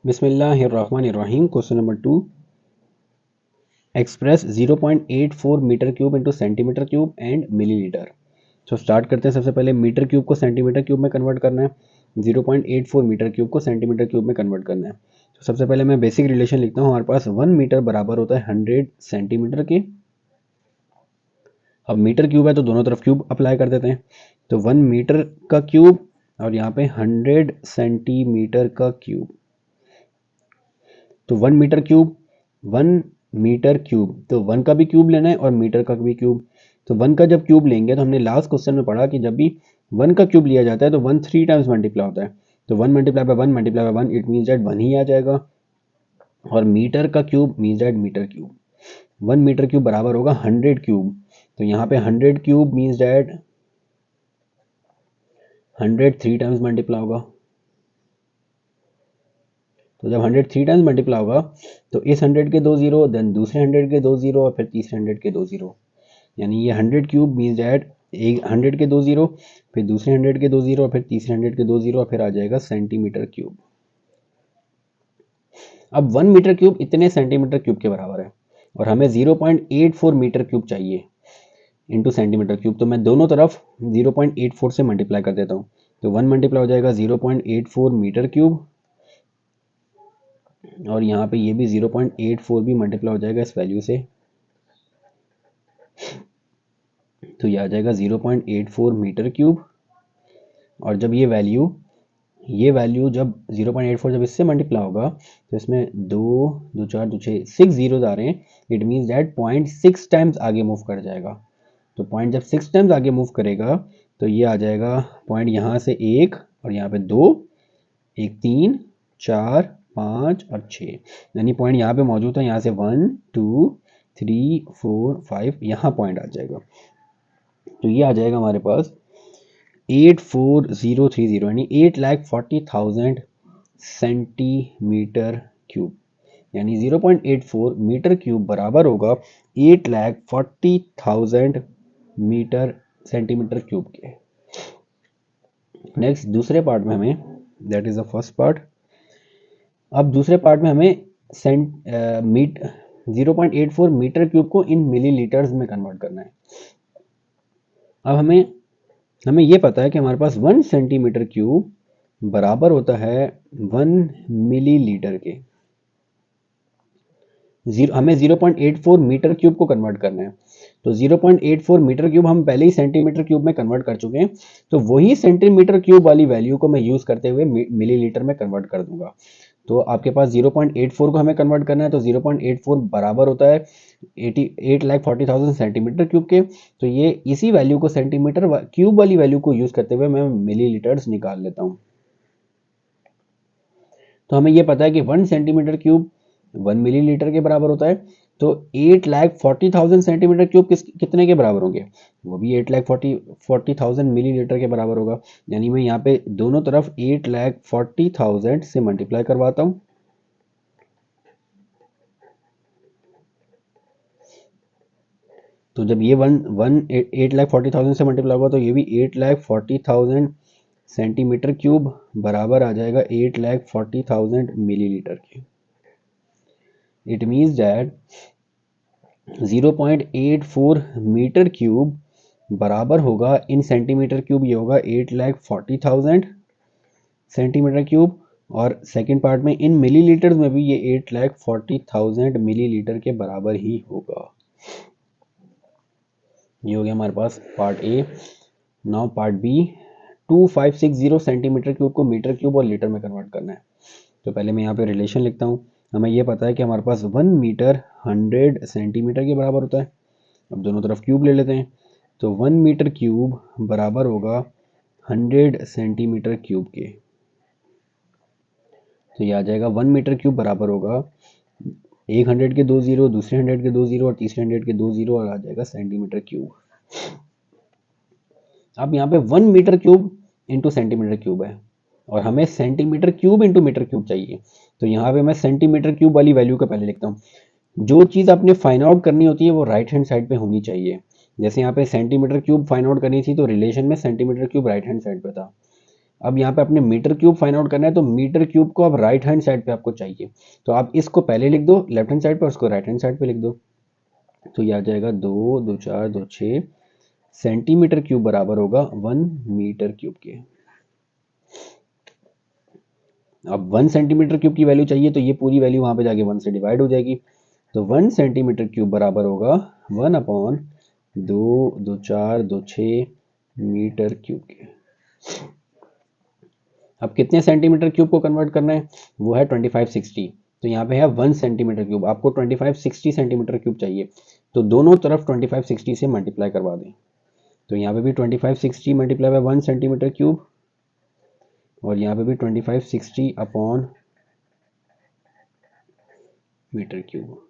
बिस्मिल्लाहिर्रहमानिर्रहीम। Question number 2, express 0.84 metre cube into centimetre cube and millilitre. तो start करते हैं। सबसे पहले मीटर क्यूब को सेंटीमीटर क्यूब में कन्वर्ट करना है, 0.84 मीटर क्यूब को सेंटीमीटर क्यूब में कन्वर्ट करना है। तो सबसे पहले मैं बेसिक रिलेशन लिखता हूँ। हमारे पास 1 मीटर बराबर होता है 100 सेंटीमीटर के। अब मीटर क्यूब है तो दोनों तरफ क्यूब अप्लाई कर देते हैं। तो 1 मीटर का क्यूब और यहाँ पे 100 सेंटीमीटर का क्यूब। तो 1 मीटर क्यूब, 1 मीटर क्यूब, तो 1 का भी क्यूब लेना है और मीटर का भी क्यूब। तो 1 का जब क्यूब लेंगे तो हमने लास्ट क्वेश्चन में पढ़ा कि जब भी 1 का क्यूब लिया जाता है तो 1 3 टाइम्स मल्टीप्लाई होता है। तो 1 multiply by 1 multiply by 1, it means that 1 ही आ जाएगा। और मीटर का cube means that metre cube, 1 metre cube बराबर होगा 100 क्यूब। तो यहाँ पे 100 cube means that 100 3 times multiply होगा। तो जब 100 3 टाइम्स मल्टीप्लाई होगा तो इस 100 के 2 जीरो, देन दूसरे 100 के 2 जीरो और फिर तीसरे 100 के 2 जीरो। यानी ये 100 क्यूब मीन्स दैट एक 100 के 2 जीरो, फिर दूसरे 100 के 2 जीरो और फिर तीसरे 100 के 2 जीरो और फिर आ जाएगा सेंटीमीटर क्यूब। अब 1 मीटर क्यूब इतने सेंटीमीटर क्यूब के बराबर है और हमें 0.84 मीटर क्यूब चाहिए इंटू सेंटीमीटर क्यूब। तो मैं दोनों तरफ 0.84 से मल्टीप्लाई कर देता हूँ। तो 1 मल्टीप्लाई हो जाएगा 0.84 मीटर क्यूब और यहाँ पे ये भी 0.84 भी मल्टीप्लाई हो जाएगा इस वैल्यू से। तो ये आ जाएगा 0.84 मीटर क्यूब। और जब ये वैल्यू जब 0.84 जब इससे मल्टीप्लाई होगा तो इसमें 2 2 4 2 6 6 जीरोज आ रहे हैं। इट मीन्स दैट 0.6 टाइम्स आगे मूव कर जाएगा। तो पॉइंट जब 6 टाइम्स आगे मूव करेगा तो ये आ जाएगा पॉइंट यहाँ से 1 और यहाँ पे 2, 1 3 4 5 और 6। यानी पॉइंट यहाँ पे मौजूद है। यहाँ से 1 2 3 4 5 यहाँ पॉइंट आ जाएगा। तो ये आ जाएगा हमारे पास 84030, यानी 8,40,000 सेंटीमीटर क्यूब। यानी 0.84 मीटर क्यूब बराबर होगा 8,40,000 मीटर सेंटीमीटर क्यूब के। नेक्स्ट दूसरे पार्ट में हमें, that is the first part. अब दूसरे पार्ट में हमें 0.84 मीटर क्यूब को इन मिलीलीटर्स में कन्वर्ट करना है। अब हमें ये पता है कि हमारे पास 1 सेंटीमीटर क्यूब बराबर होता है 1 मिलीलीटर के। हमें 0.84 मीटर क्यूब को कन्वर्ट करना है। तो 0.84 मीटर क्यूब हम पहले ही सेंटीमीटर क्यूब में कन्वर्ट कर चुके हैं। तो वही सेंटीमीटर क्यूब वाली वैल्यू को मैं यूज करते हुए मिलीलीटर में कन्वर्ट कर दूंगा। तो आपके पास 0.84 को हमें कन्वर्ट करना है। तो 0.84 बराबर होता है 8,40,000 सेंटीमीटर क्यूब के। तो ये इसी वैल्यू को सेंटीमीटर क्यूब वाली वैल्यू को यूज करते हुए मैं मिलीलीटर्स निकाल लेता हूं। तो हमें ये पता है कि 1 सेंटीमीटर क्यूब 1 मिलीलीटर के बराबर होता है। तो 8,40,000 सेंटीमीटर क्यूब कितने के बराबर होंगे? वो भी 8,40,000 मिलीलीटर के बराबर होगा। यानी मैं यहाँ पे दोनों तरफ 8,40,000 से मल्टीप्लाई करवाता हूँ। तो जब ये 8,40,000 से मल्टीप्लाई होगा तो ये भी 8,40,000 सेंटीमीटर क्यूब बराबर आ जाएगा 8,40,000 मिलीलीटर के। It means that 0.84 metre cube बराबर होगा इन सेंटीमीटर क्यूब, ये होगा 8,40,000 सेंटीमीटर क्यूब। और सेकंड पार्ट में इन मिलीलीटर में भी ये 8,40,000 मिलीलीटर के बराबर ही होगा। ये हो गया हमारे पास part A. Now part B, 2560 centimetre cube को मीटर क्यूब और लीटर में कन्वर्ट करना है। तो पहले मैं यहाँ पे रिलेशन लिखता हूँ। हमें यह पता है कि हमारे पास 1 मीटर 100 सेंटीमीटर के बराबर होता है। अब दोनों तरफ क्यूब ले लेते हैं। तो 1 मीटर क्यूब बराबर होगा 100 सेंटीमीटर क्यूब के। तो ये आ जाएगा 1 मीटर क्यूब बराबर होगा एक 100 के 2 जीरो, दूसरे 100 के 2 जीरो और तीसरे 100 के 2 जीरो और आ जाएगा सेंटीमीटर क्यूब। अब यहाँ पे 1 metre cube into centimetre cube है और हमें centimetre cube into metre cube चाहिए। तो यहाँ पे मैं सेंटीमीटर क्यूब वाली वैल्यू को पहले लिखता हूँ। जो चीज़ आपने फाइंड आउट करनी होती है वो राइट हैंड साइड पे होनी चाहिए। जैसे यहाँ पे सेंटीमीटर क्यूब फाइंड आउट करनी थी तो रिलेशन में centimetre cube right hand side पे था। अब यहाँ पे अपने मीटर क्यूब फाइंड आउट करना है, तो मीटर क्यूब को अब राइट हैंड साइड पे आपको चाहिए, तो आप इसको पहले लिख दो लेफ्ट हैंड साइड पे, उसको राइट हैंड साइड पे लिख दो। तो ये आ जाएगा 2 2 4 2 6 सेंटीमीटर क्यूब बराबर होगा 1 मीटर क्यूब के। अब 1 सेंटीमीटर क्यूब की वैल्यू चाहिए, तो ये पूरी वैल्यू वहां पे जाके 1 से डिवाइड हो जाएगी। तो 1 सेंटीमीटर क्यूब बराबर होगा 1/2 2 4 2 6 मीटर क्यूब के। अब कितने सेंटीमीटर क्यूब को कन्वर्ट करना है, वो है 2560। तो यहाँ पे है 1 सेंटीमीटर क्यूब, आपको 2560 सेंटीमीटर क्यूब चाहिए, तो दोनों तरफ 2560 से मल्टीप्लाई करवा दें। तो यहाँ पे भी 2560 मल्टीप्लाई बाय 1 सेंटीमीटर क्यूब, और यहाँ पे भी 2560 अपॉन मीटर क्यूब।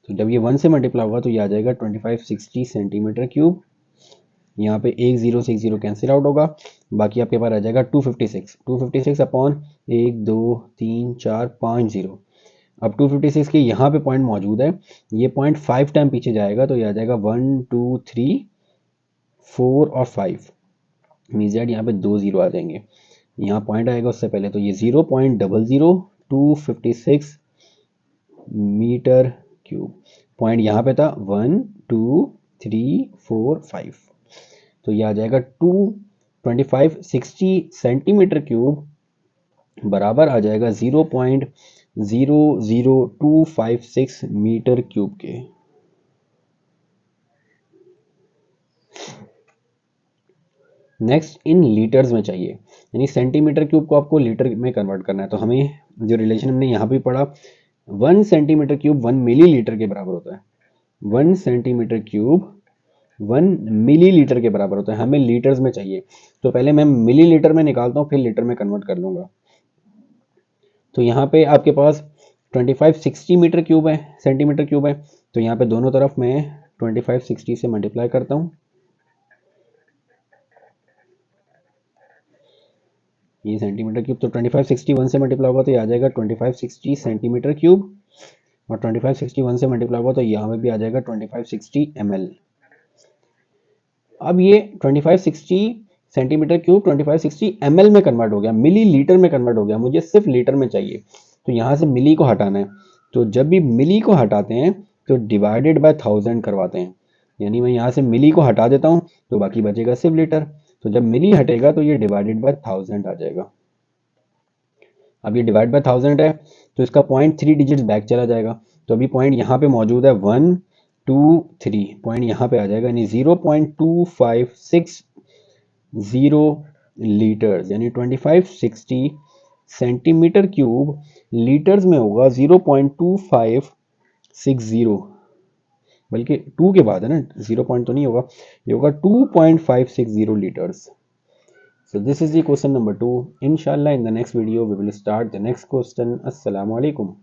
तो जब ये 1 से मल्टीप्लाई होगा तो ये आ जाएगा 2560 सेंटीमीटर क्यूब। यहाँ पे एक जीरो से एक जीरो कैंसिल आउट होगा, बाकी आपके पास आ जाएगा 256 अपॉन 1 2 3 4 5 जीरो। अब 256 के यहाँ पे पॉइंट मौजूद है, ये पॉइंट 5 टाइम पीछे जाएगा, तो ये आ जाएगा 1 2 3 4 और 5 मीन्स दैट यहाँ पे 2 जीरो आ जाएंगे। यहाँ पॉइंट आएगा उससे पहले, तो ये 0.00256 मीटर क्यूब। पॉइंट यहाँ पे था 1 2 3 4 5, तो ये आ जाएगा 2560 सेंटीमीटर क्यूब बराबर आ जाएगा 0.00256 मीटर क्यूब के। नेक्स्ट इन लीटर्स में चाहिए, यानी सेंटीमीटर क्यूब को आपको लीटर में कन्वर्ट करना है। तो हमें जो रिलेशन हमने यहाँ भी पढ़ा, 1 सेंटीमीटर क्यूब 1 मिली लीटर के बराबर होता है। 1 सेंटीमीटर क्यूब 1 मिली लीटर के बराबर होता है, हमें लीटर्स में चाहिए, तो पहले मैं मिली लीटर में निकालता हूँ, फिर लीटर में कन्वर्ट कर लूँगा। तो यहाँ पे आपके पास 2560 मीटर क्यूब है, सेंटीमीटर क्यूब है, तो यहाँ पे दोनों तरफ मैं 2560 से मल्टीप्लाई करता हूँ। ये सेंटीमीटर क्यूब, तो 2560 1 से मल्टीप्लाई होगा तो ये आ जाएगा 2560 सेंटीमीटर क्यूब, और 2560 1 से मल्टीप्लाई होगा तो यहाँ पे भी आ जाएगा 2560 ml। अब ये 2560 सेंटीमीटर क्यूब 2560 ml में कन्वर्ट हो गया, मिली लीटर में कन्वर्ट हो गया, मुझे सिर्फ लीटर में चाहिए, तो यहाँ से मिली को हटाना है। तो जब भी मिली को हटाते हैं तो डिवाइडेड बाय 1000 करवाते हैं, यानी मैं यहाँ से मिली को हटा देता हूँ तो बाकी बचेगा सिर्फ लीटर। तो जब मिली हटेगा तो ये डिवाइडेड बाय 1000 आ जाएगा। अब ये डिवाइड बाय 1000 है, तो इसका पॉइंट 3 डिजिट्स बैक चला जाएगा, तो अभी पॉइंट यहाँ पे मौजूद है 1 2 3, पॉइंट यहाँ पे आ जाएगा, यानी 0.2560 लीटर्स, यानी 2560 सेंटीमीटर क्यूब लीटर्स में होगा 0.2560, बल्कि 2 के बाद है ना, 0 पॉइंट तो नहीं होगा, ये होगा 2.560 litres. So this is the question number 2. Inshallah in the next video we will start the next question. Assalamu alaikum.